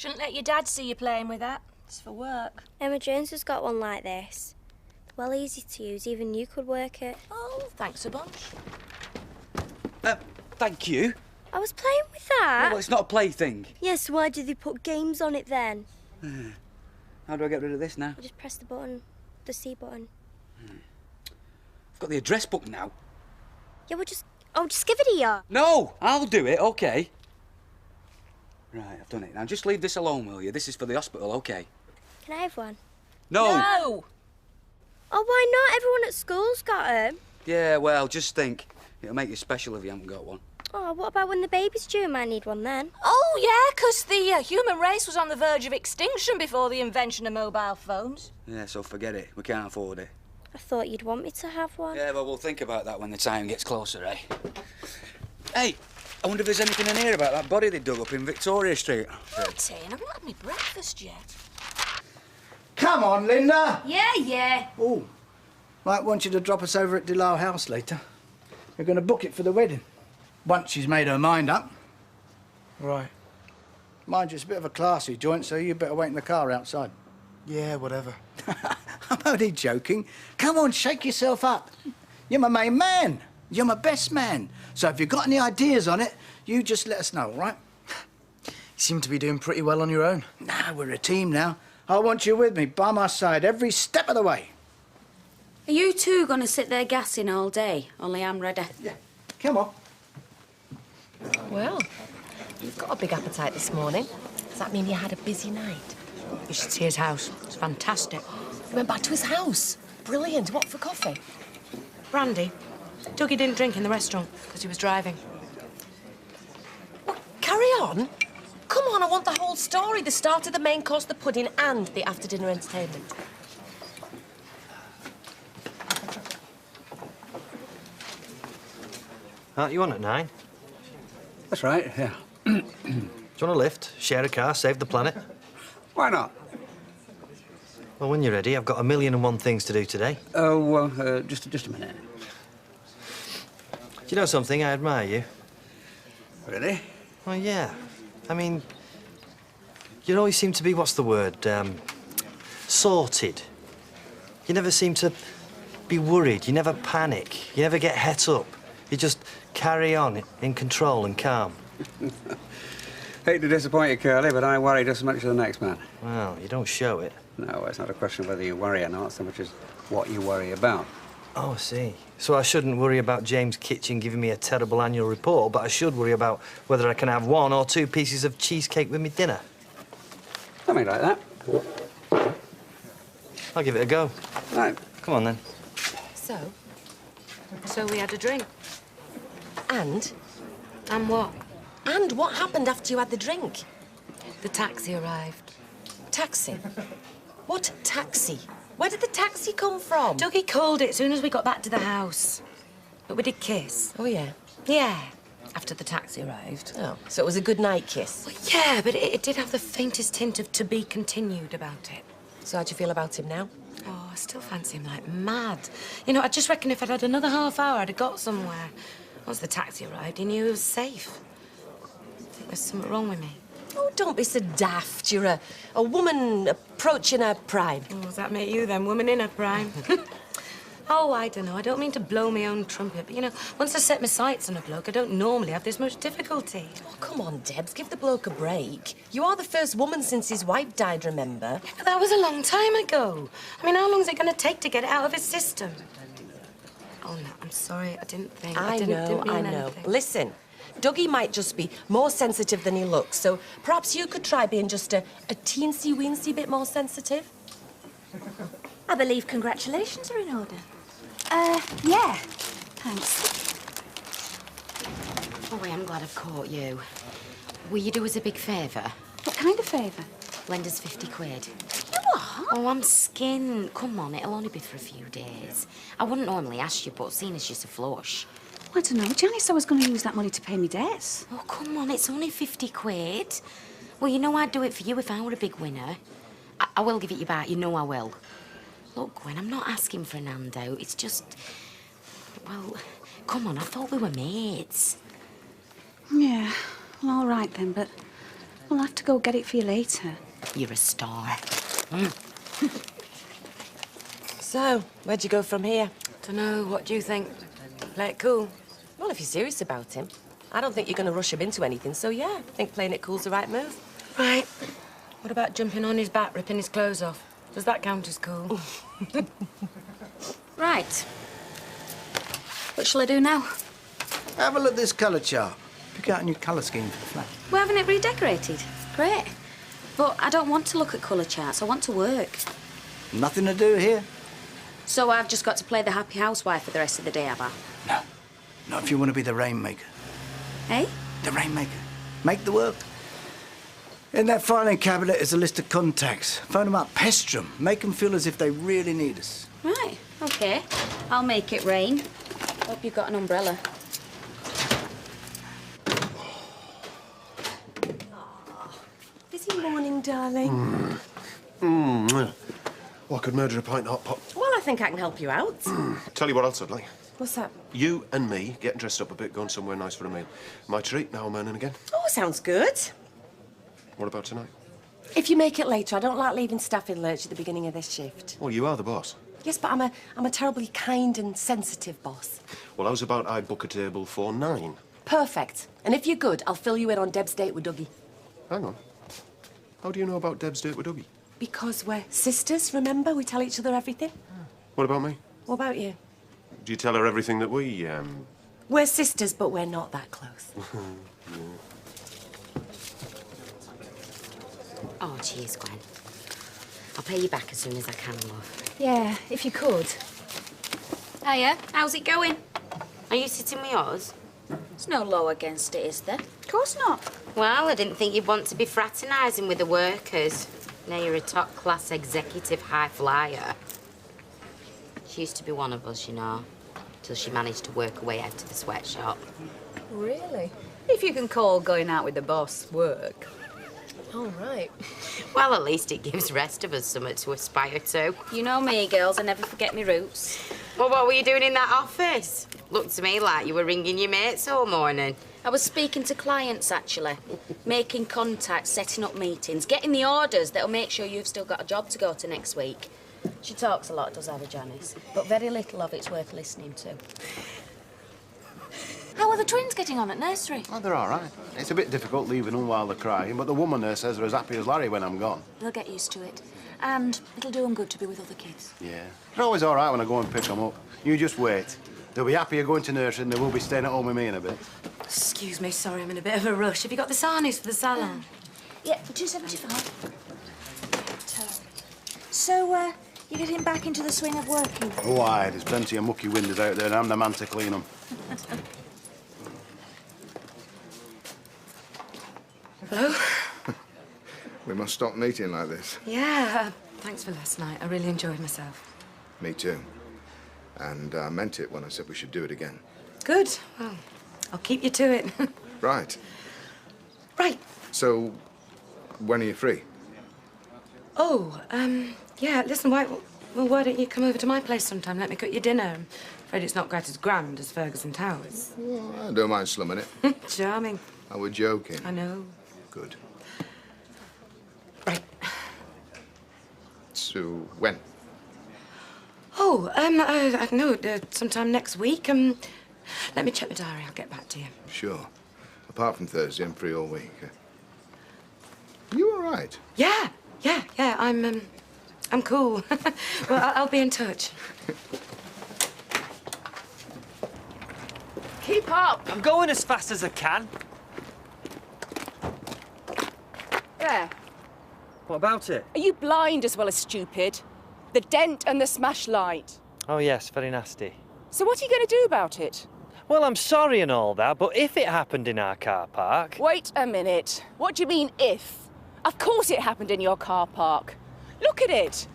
Shouldn't let your dad see you playing with that. It's for work. Emma Jones has got one like this. Well, easy to use. Even you could work it. Oh, thanks a bunch. Thank you. I was playing with that. Yeah, well, it's not a plaything. Yes, why did they put games on it then? How do I get rid of this now? You just press the button. The C button. I've got the address book now. Yeah, we'll just... Oh, just give it here. No, I'll do it, OK. Right, I've done it. Now, just leave this alone, will you? This is for the hospital, OK? Can I have one? No! No! Oh, why not? Everyone at school's got them. Yeah, well, just think. It'll make you special if you haven't got one. Oh, what about when the baby's due? I might need one then. Oh, yeah, 'cause the human race was on the verge of extinction before the invention of mobile phones. Yeah, so forget it. We can't afford it. I thought you'd want me to have one. Yeah, well, we'll think about that when the time gets closer, eh? Hey, I wonder if there's anything in here about that body they dug up in Victoria Street. Martin, I've not had my breakfast yet. Come on, Linda. Yeah. Oh, might want you to drop us over at Delisle House later. We're going to book it for the wedding. Once she's made her mind up. Right. Mind you, it's a bit of a classy joint, so you better wait in the car outside. Yeah, whatever. I'm only joking. Come on, shake yourself up. You're my main man. You're my best man. So if you've got any ideas on it, you just let us know, all right? You seem to be doing pretty well on your own. Nah, we're a team now. I want you with me, by my side, every step of the way. Are you two going to sit there gassing all day? Only I'm ready. Yeah, come on. Well, you've got a big appetite this morning. Does that mean you had a busy night? You should see his house. It's fantastic. You went back to his house. Brilliant. What for coffee? Brandy. Dougie didn't drink in the restaurant because he was driving. Well, carry on. Come on, I want the whole story. The start of the main course, the pudding, and the after-dinner entertainment. Aren't you on at 9? That's right, yeah. Do you want a lift? Share a car, save the planet? Why not? Well, when you're ready, I've got 1,000,001 things to do today. Oh, well, just a minute. Do you know something? I admire you. Really? Well, yeah. I mean, you always seem to be, what's the word, sorted. You never seem to be worried. You never panic. You never get het up. You just carry on in control and calm. Hate to disappoint you, Curly, but I worry just as much as the next man. Well, you don't show it. No, it's not a question of whether you worry or not, so much as what you worry about. Oh, I see. So I shouldn't worry about James' kitchen giving me a terrible annual report, but I should worry about whether I can have 1 or 2 pieces of cheesecake with me dinner. Something like that. I'll give it a go. Right. Come on, then. So we had a drink. And? And what? And what happened after you had the drink? The taxi arrived. Taxi? What taxi? Where did the taxi come from? Dougie called it as soon as we got back to the house. But we did kiss. Oh, yeah. Yeah. After the taxi arrived. Oh, so it was a good night kiss. Well, yeah, but it did have the faintest hint of to be continued about it. So how'd you feel about him now? Oh, I still fancy him like mad. You know, I just reckon if I'd had another half hour, I'd have got somewhere. Once the taxi arrived, he knew he was safe. I think there's something wrong with me. Oh, don't be so daft. You're a woman approaching her prime. Oh, does that make you then, woman in her prime? Oh, I don't know. I don't mean to blow my own trumpet, but, you know, once I set my sights on a bloke, I don't normally have this much difficulty. Oh, come on, Debs. Give the bloke a break. You are the first woman since his wife died, remember? Yeah, but that was a long time ago. I mean, how long is it going to take to get it out of his system? Oh, no, I'm sorry. I didn't think. I know. Didn't mean anything. Listen, Dougie might just be more sensitive than he looks, so perhaps you could try being just a teensy-weensy bit more sensitive. I believe congratulations are in order. Yeah. Thanks. Oh, I'm glad I've caught you. Will you do us a big favour? What kind of favour? Lend us 50 quid. What? Oh, I'm skinned. Come on, it'll only be for a few days. I wouldn't normally ask you, but seeing as you're so flush. I don't know. Janice, I was going to use that money to pay me debts. Oh, come on, it's only 50 quid. Well, you know I'd do it for you if I were a big winner. I will give it you back, you know I will. Look, Gwen, I'm not asking for an handout. It's just... Well, come on, I thought we were mates. Yeah, well, all right then, but I'll have to go get it for you later. You're a star. So, where'd you go from here? Dunno, what do you think? Play it cool? Well, if you're serious about him, I don't think you're going to rush him into anything, so yeah, I think playing it cool's the right move. Right. What about jumping on his back, ripping his clothes off? Does that count as cool? Right. What shall I do now? Have a look at this colour chart. Pick out a new colour scheme for the flat. We're having it redecorated. Great. But I don't want to look at colour charts. I want to work. Nothing to do here? So I've just got to play the happy housewife for the rest of the day, have I? No. Not if you want to be the rainmaker. Eh? The rainmaker. Make the work. In that filing cabinet is a list of contacts. Phone them up, pester them, make them feel as if they really need us. Right. OK. I'll make it rain. Hope you've got an umbrella. Busy morning, darling. Well, I could murder a pint of hot pot. Well, I think I can help you out. Tell you what else I'd like. What's that? You and me getting dressed up a bit, going somewhere nice for a meal. My treat, now I'm earning again. Oh, sounds good. What about tonight? If you make it later, I don't like leaving staff in lurch at the beginning of this shift. Well, you are the boss. Yes, but I'm a terribly kind and sensitive boss. Well, how's about I book a table for 9? Perfect. And if you're good, I'll fill you in on Deb's date with Dougie. Hang on. How do you know about Deb's date with Dougie? Because we're sisters, remember? We tell each other everything. What about me? What about you? Do you tell her everything that we, We're sisters, but we're not that close. Oh, cheers, Gwen. I'll pay you back as soon as I can, love. Yeah, if you could. Hiya, how's it going? Are you sitting with yours? There's no law against it, is there? Of course not. Well, I didn't think you'd want to be fraternising with the workers. Now you're a top-class executive high flyer. She used to be one of us, you know, till she managed to work her way out of the sweatshop. Really? If you can call going out with the boss work. All right. Well, at least it gives the rest of us something to aspire to. You know me, girls. I never forget my roots. Well, what were you doing in that office? Looked to me like you were ringing your mates all morning. I was speaking to clients, actually. Making contacts, setting up meetings, getting the orders that'll make sure you've still got a job to go to next week. She talks a lot, does our Janice, but very little of it's worth listening to. How are the twins getting on at nursery? Oh, they're all right. It's a bit difficult leaving them while they're crying, but the woman there says they're as happy as Larry when I'm gone. They'll get used to it. And it'll do them good to be with other kids. Yeah. They're always all right when I go and pick them up. You just wait. They'll be happier going to nursery than they will be staying at home with me in a bit. Excuse me, sorry, I'm in a bit of a rush. Have you got the sarnies for the salon? Yeah, 275. So, you're getting back into the swing of working? Oh, aye, there's plenty of mucky windows out there, and I'm the man to clean them. Hello? We must stop meeting like this. Yeah, thanks for last night. I really enjoyed myself. Me too. And I meant it when I said we should do it again. Good. Well, I'll keep you to it. Right. Right. So, when are you free? Oh, yeah, listen, why don't you come over to my place sometime? Let me cook you dinner. I'm afraid it's not quite as grand as Ferguson Towers. Well, I don't mind slumming it. Charming. I was joking. I know. Good. Right. So, when? Oh, I don't know, sometime next week. Let me check my diary. I'll get back to you. Sure. Apart from Thursday, I'm free all week. You all right? Yeah. I'm cool. Well, I'll be in touch. Keep up! I'm going as fast as I can. There. What about it? Are you blind as well as stupid? The dent and the smashed light. Oh, yes, very nasty. So what are you going to do about it? Well, I'm sorry and all that, but if it happened in our car park... Wait a minute. What do you mean, if? Of course it happened in your car park. Look at it.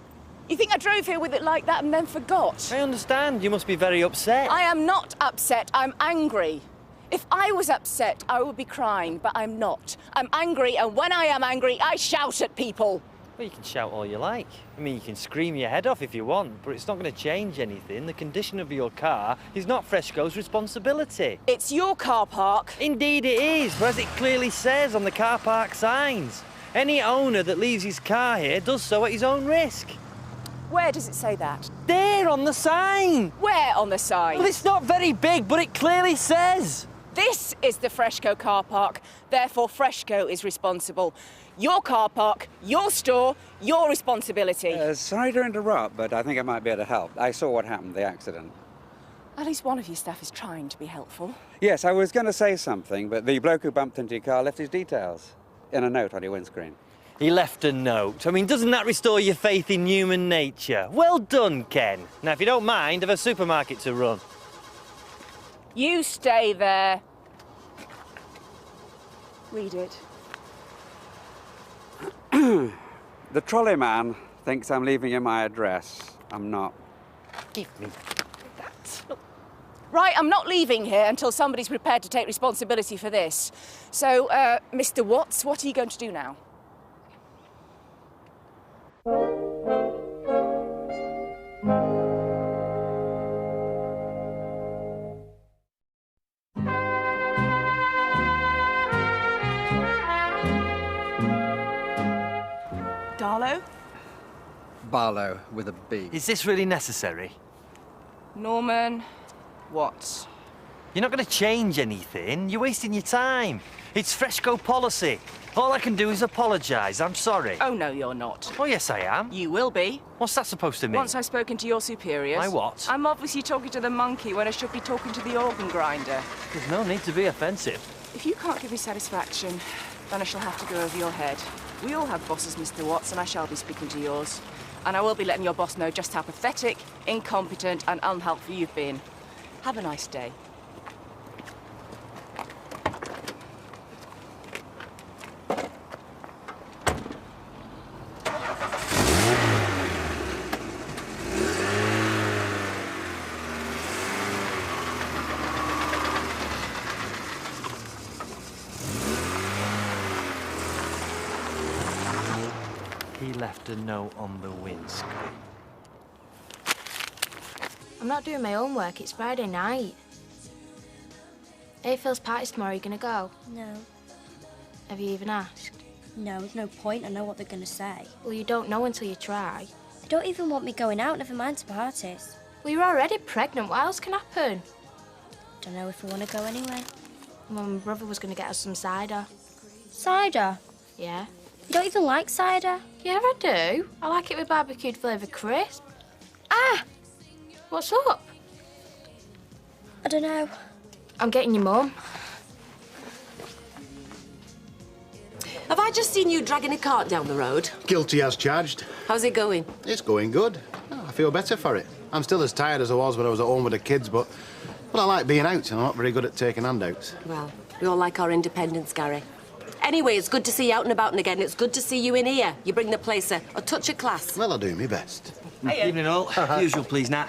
You think I drove here with it like that and then forgot? I understand. You must be very upset. I am not upset. I'm angry. If I was upset, I would be crying, but I'm not. I'm angry, and when I am angry, I shout at people. Well, you can shout all you like. I mean, you can scream your head off if you want, but it's not going to change anything. The condition of your car is not Freshco's responsibility. It's your car park. Indeed it is, but as it clearly says on the car park signs, any owner that leaves his car here does so at his own risk. Where does it say that? There, on the sign. Where on the sign? Well, it's not very big, but it clearly says. This is the Freshco car park, therefore Freshco is responsible. Your car park, your store, your responsibility. Sorry to interrupt, but I think I might be able to help. I saw what happened, the accident. At least one of your staff is trying to be helpful. Yes, I was going to say something, but the bloke who bumped into your car left his details in a note on your windscreen. He left a note. I mean, doesn't that restore your faith in human nature? Well done, Ken. Now, if you don't mind, I've a supermarket to run. You stay there. Read it. The trolley man thinks I'm leaving him my address. I'm not. Give me that. Right, I'm not leaving here until somebody's prepared to take responsibility for this. So, Mr. Watts, what are you going to do now? Darlow? Barlow with a B. Is this really necessary? Norman Watts. You're not going to change anything. You're wasting your time. It's Freshco policy. All I can do is apologise. I'm sorry. Oh, no, you're not. Oh, yes, I am. You will be. What's that supposed to mean? Once I've spoken to your superiors. My what? I'm obviously talking to the monkey when I should be talking to the organ grinder. There's no need to be offensive. If you can't give me satisfaction, then I shall have to go over your head. We all have bosses, Mr. Watts, and I shall be speaking to yours. And I will be letting your boss know just how pathetic, incompetent, and unhelpful you've been. Have a nice day. He left a note on the windscreen. I'm not doing my homework. It's Friday night. Phil's party's tomorrow. Are you going to go? No. Have you even asked? No, there's no point. I know what they're going to say. Well, you don't know until you try. They don't even want me going out, never mind to parties. Well, you're already pregnant. What else can happen? Don't know if I want to go anyway. Well, my brother was going to get us some cider. Cider? Yeah. You don't even like cider? Yeah, I do. I like it with barbecued flavoured crisp. Ah! What's up? I don't know. I'm getting your mum. Have I just seen you dragging a cart down the road? Guilty as charged. How's it going? It's going good. Oh, I feel better for it. I'm still as tired as I was when I was at home with the kids, but I like being out, and I'm not very good at taking handouts. Well, we all like our independence, Gary. Anyway, it's good to see you out and about and again. It's good to see you in here. You bring the place a touch of class. Well, I'll do my best. Evening all. Usual, please, Nat.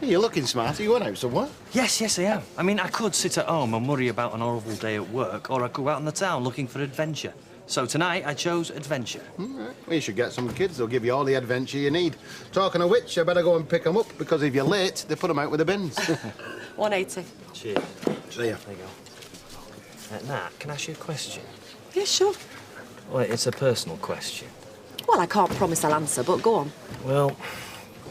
Hey, you're looking smart. Are you going out somewhere? Yes, I am. I mean, I could sit at home and worry about an horrible day at work, or I could go out in the town looking for adventure. So tonight, I chose adventure. Well, you should get some kids. They'll give you all the adventure you need. Talking of which, I better go and pick them up, because if you're late, they put them out with the bins. 180. See Cheers. ya. There you go. Nat, can I ask you a question? Yeah, sure. Well, it's a personal question. Well, I can't promise I'll answer, but go on. Well,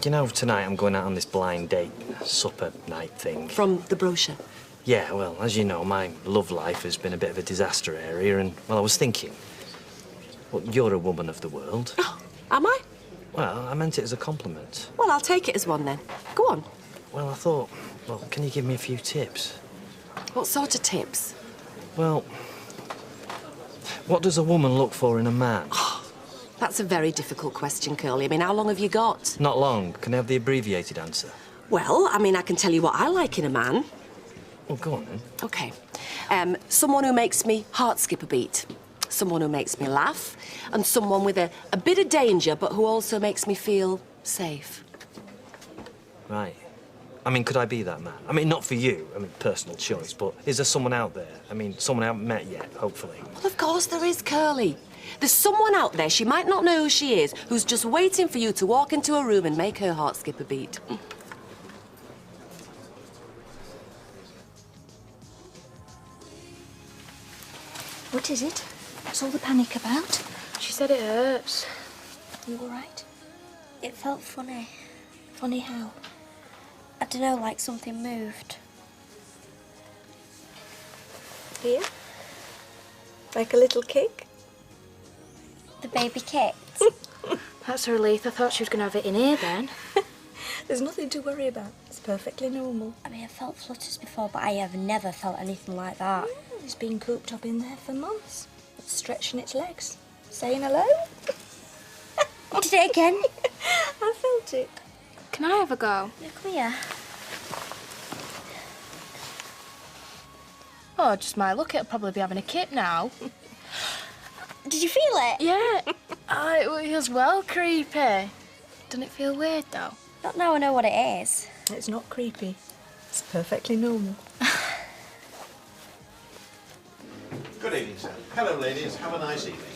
you know, tonight I'm going out on this blind date, supper night thing. From the brochure? Yeah, well, as you know, my love life has been a bit of a disaster area, and, well, I was thinking, well, you're a woman of the world. Oh, am I? Well, I meant it as a compliment. Well, I'll take it as one then. Go on. Well, I thought, well, can you give me a few tips? What sort of tips? Well, what does a woman look for in a man? That's a very difficult question, Curly. I mean, how long have you got? Not long. Can I have the abbreviated answer? Well, I mean, I can tell you what I like in a man. Well, go on then. OK. Someone who makes me heart skip a beat. Someone who makes me laugh. And someone with a bit of danger, but who also makes me feel safe. Right. I mean, could I be that man? I mean, not for you. I mean, personal choice. But is there someone out there? I mean, someone I haven't met yet, hopefully. Well, of course there is, Curly. There's someone out there, she might not know who she is, who's just waiting for you to walk into a room and make her heart skip a beat. What is it? What's all the panic about? She said it hurts. You all right? It felt funny. Funny how? I don't know, like something moved. Here? Like a little kick? The baby kicked. That's a relief. I thought she was going to have it in here then. There's nothing to worry about. It's perfectly normal. I mean, I felt flutters before, but I have never felt anything like that. It's been cooped up in there for months. It's stretching its legs. Saying hello? Did it again? I felt it. Can I have a go? Yeah, come here. Oh, just my luck. It'll probably be having a kip now. Did you feel it? Yeah. It was well creepy. Doesn't it feel weird, though? Not now I know what it is. It's not creepy. It's perfectly normal. Good evening, sir. Hello, ladies. Have a nice evening.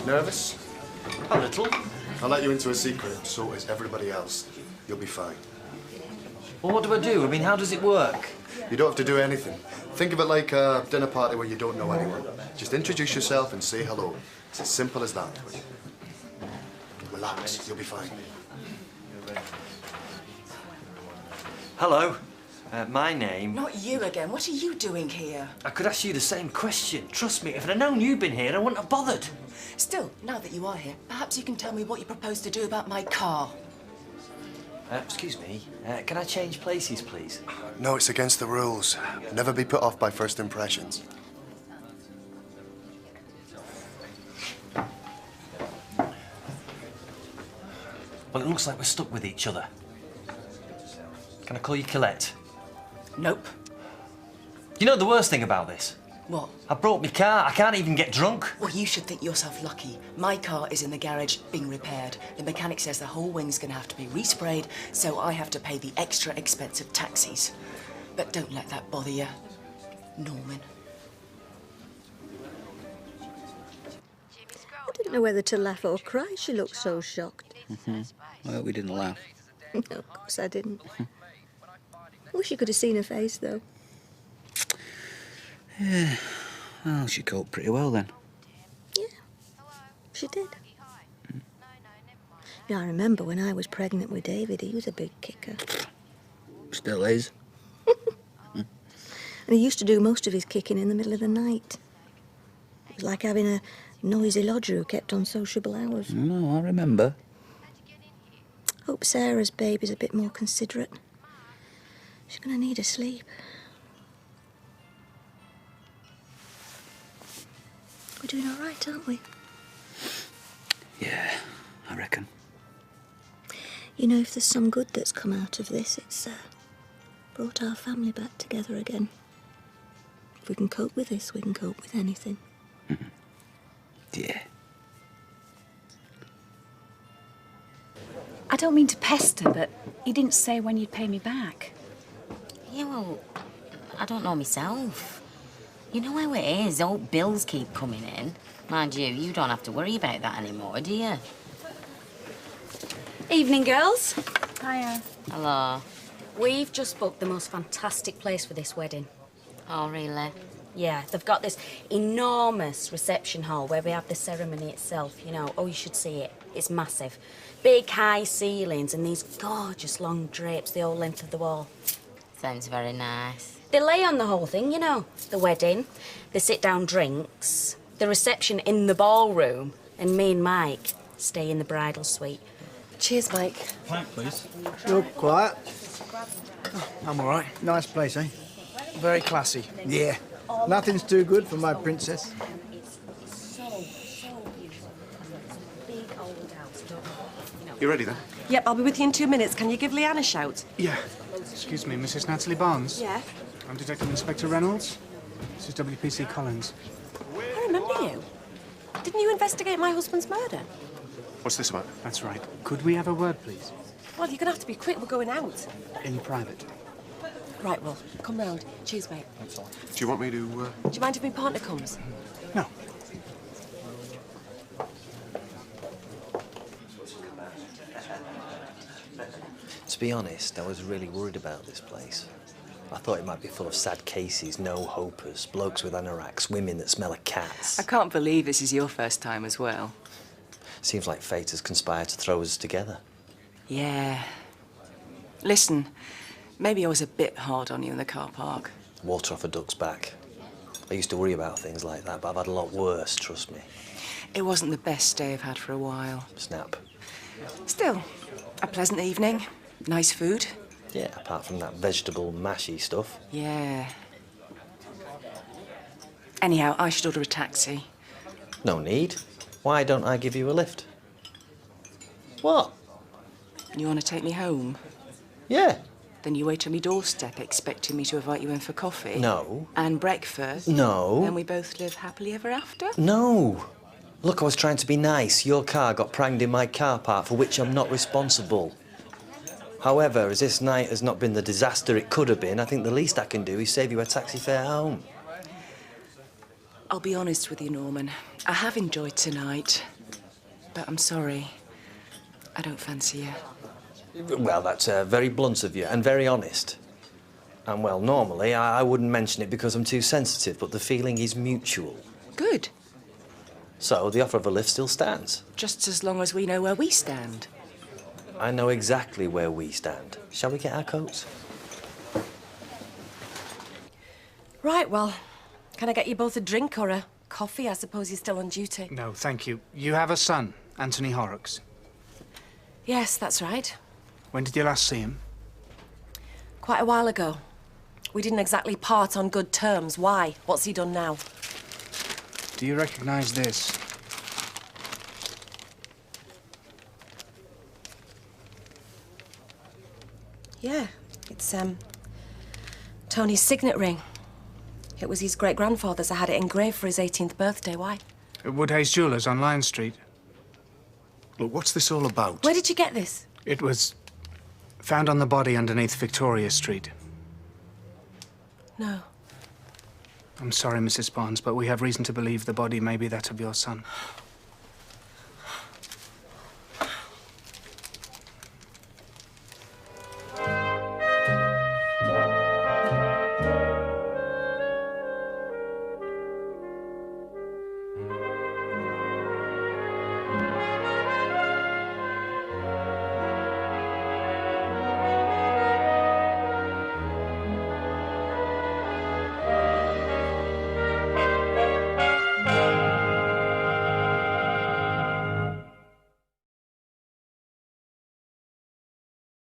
Nervous? A little. I'll let you into a secret, so is everybody else. You'll be fine. Well, what do I do? I mean, how does it work? You don't have to do anything. Think of it like a dinner party where you don't know anyone. Just introduce yourself and say hello. It's as simple as that. Relax, you'll be fine. Hello. My name... Not you again. What are you doing here? I could ask you the same question. Trust me, if I'd known you'd been here, I wouldn't have bothered. Still, now that you are here, perhaps you can tell me what you propose to do about my car. Excuse me. Can I change places, please? No, it's against the rules. Never be put off by first impressions. Well, it looks like we're stuck with each other. Can I call you Colette? Nope. You know the worst thing about this? What? I brought my car. I can't even get drunk. Well, you should think yourself lucky. My car is in the garage being repaired. The mechanic says the whole wing's going to have to be resprayed, so I have to pay the extra expensive taxis. But don't let that bother you, Norman. I didn't know whether to laugh or cry. She looked so shocked. Well, we didn't laugh. No, of course I didn't. I wish you could have seen her face, though. Yeah. Well, she coped pretty well then. Yeah, she did. Yeah, I remember when I was pregnant with David, he was a big kicker. Still is. And he used to do most of his kicking in the middle of the night. It was like having a noisy lodger who kept on sociable hours. No, I remember. Hope Sarah's baby's a bit more considerate. She's going to need her sleep. We're doing all right, aren't we? Yeah, I reckon. You know, if there's some good that's come out of this, it's brought our family back together again. If we can cope with this, we can cope with anything. Yeah. I don't mean to pester, but you didn't say when you'd pay me back. Yeah, well, I don't know myself. You know how it is, old bills keep coming in. Mind you don't have to worry about that anymore, do you? Evening, girls. Hiya. Hello. We've just booked the most fantastic place for this wedding. Oh, really? Yeah, they've got this enormous reception hall where we have the ceremony itself, you know. Oh, you should see it. It's massive. Big, high ceilings and these gorgeous long drapes the whole length of the wall. Sounds very nice. They lay on the whole thing, you know. The wedding, the sit-down drinks, the reception in the ballroom, and me and Mike stay in the bridal suite. Cheers, Mike. Pint, please. You're quiet. I'm all right. Nice place, eh? Very classy. Yeah. Nothing's too good for my princess. You ready then? Yep, I'll be with you in 2 minutes. Can you give Leanne a shout? Yeah. Excuse me, Mrs. Natalie Barnes? Yeah? I'm Detective Inspector Reynolds. This is WPC Collins. I remember you. Didn't you investigate my husband's murder? What's this about? That's right. Could we have a word, please? Well, you're going to have to be quick. We're going out. In private. Right, well, come round. Cheers, mate. Do you want me to... Do you mind if my partner comes? No. To be honest, I was really worried about this place. I thought it might be full of sad cases, no-hopers, blokes with anoraks, women that smell of cats. I can't believe this is your first time as well. Seems like fate has conspired to throw us together. Yeah. Listen, maybe I was a bit hard on you in the car park. Water off a duck's back. I used to worry about things like that, but I've had a lot worse, trust me. It wasn't the best day I've had for a while. Snap. Still, a pleasant evening. Nice food. Yeah, apart from that vegetable mashy stuff. Yeah. Anyhow, I should order a taxi. No need. Why don't I give you a lift? What? You want to take me home? Yeah. Then you wait on my doorstep expecting me to invite you in for coffee? No. And breakfast? No. Then we both live happily ever after? No. Look, I was trying to be nice. Your car got pranged in my car park, for which I'm not responsible. However, as this night has not been the disaster it could have been, I think the least I can do is save you a taxi fare home. I'll be honest with you, Norman. I have enjoyed tonight. But I'm sorry. I don't fancy you. Well, that's very blunt of you and very honest. And, well, normally I wouldn't mention it because I'm too sensitive, but the feeling is mutual. Good. So the offer of a lift still stands. Just as long as we know where we stand. I know exactly where we stand. Shall we get our coats? Right, well, can I get you both a drink or a coffee? I suppose you're still on duty. No, thank you. You have a son, Anthony Horrocks. Yes, that's right. When did you last see him? Quite a while ago. We didn't exactly part on good terms. Why? What's he done now? Do you recognise this? Yeah, it's, Tony's signet ring. It was his great-grandfather's. I had it engraved for his 18th birthday. Why? At Woodhays Jewellers on Lion Street. Look, what's this all about? Where did you get this? It was found on the body underneath Victoria Street. No. I'm sorry, Mrs. Barnes, but we have reason to believe the body may be that of your son.